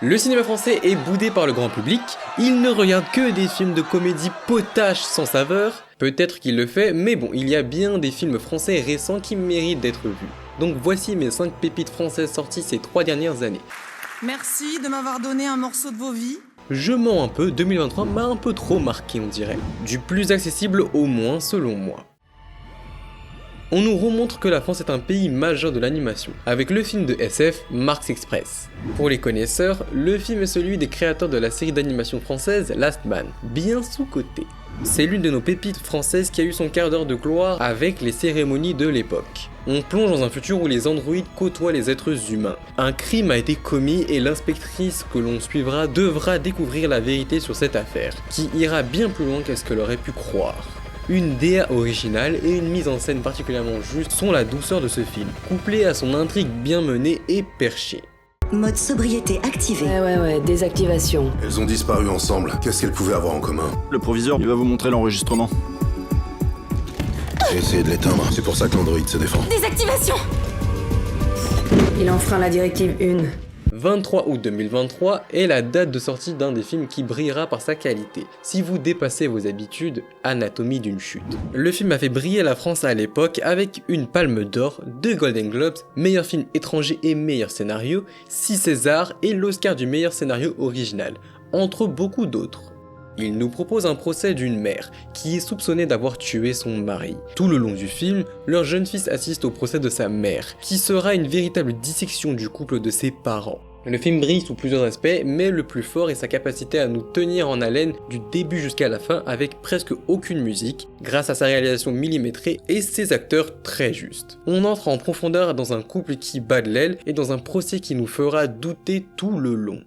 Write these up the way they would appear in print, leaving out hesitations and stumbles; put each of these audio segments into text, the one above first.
Le cinéma français est boudé par le grand public, il ne regarde que des films de comédie potache sans saveur, peut-être qu'il le fait, mais bon, il y a bien des films français récents qui méritent d'être vus. Donc voici mes 5 pépites françaises sorties ces 3 dernières années. Merci de m'avoir donné un morceau de vos vies. Je mens un peu, 2023 m'a un peu trop marqué on dirait. Du plus accessible au moins selon moi. On nous remontre que la France est un pays majeur de l'animation, avec le film de SF Marx Express. Pour les connaisseurs, le film est celui des créateurs de la série d'animation française Last Man, bien sous-coté. C'est l'une de nos pépites françaises qui a eu son quart d'heure de gloire avec les cérémonies de l'époque. On plonge dans un futur où les androïdes côtoient les êtres humains. Un crime a été commis et l'inspectrice que l'on suivra devra découvrir la vérité sur cette affaire, qui ira bien plus loin qu'à ce qu'elle aurait pu croire. Une DA originale et une mise en scène particulièrement juste sont la douceur de ce film, couplée à son intrigue bien menée et perchée. Mode sobriété activé. Ouais, désactivation. Elles ont disparu ensemble. Qu'est-ce qu'elles pouvaient avoir en commun? Le proviseur, il va vous montrer l'enregistrement. J'ai essayé de l'éteindre. C'est pour ça que l'androïde se défend. Désactivation. Il enfreint la directive 1. 23 août 2023 est la date de sortie d'un des films qui brillera par sa qualité. Si vous dépassez vos habitudes, Anatomie d'une chute. Le film a fait briller la France à l'époque avec une palme d'or, 2 Golden Globes, meilleur film étranger et meilleur scénario, 6 Césars et l'Oscar du meilleur scénario original, entre beaucoup d'autres. Il nous propose un procès d'une mère qui est soupçonnée d'avoir tué son mari. Tout le long du film, leur jeune fils assiste au procès de sa mère, qui sera une véritable dissection du couple de ses parents. Le film brille sous plusieurs aspects, mais le plus fort est sa capacité à nous tenir en haleine du début jusqu'à la fin avec presque aucune musique, grâce à sa réalisation millimétrée et ses acteurs très justes. On entre en profondeur dans un couple qui bat de l'aile et dans un procès qui nous fera douter tout le long.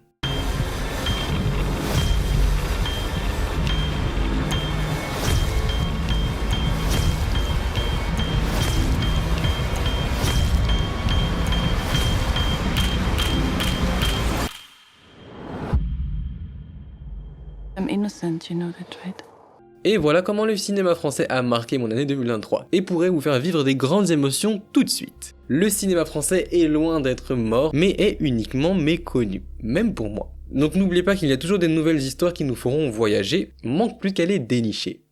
I'm innocent, you know that, right? Et voilà comment le cinéma français a marqué mon année 2023 et pourrait vous faire vivre des grandes émotions tout de suite. Le cinéma français est loin d'être mort, mais est uniquement méconnu, même pour moi. Donc n'oubliez pas qu'il y a toujours des nouvelles histoires qui nous feront voyager, manque plus qu'à les dénicher.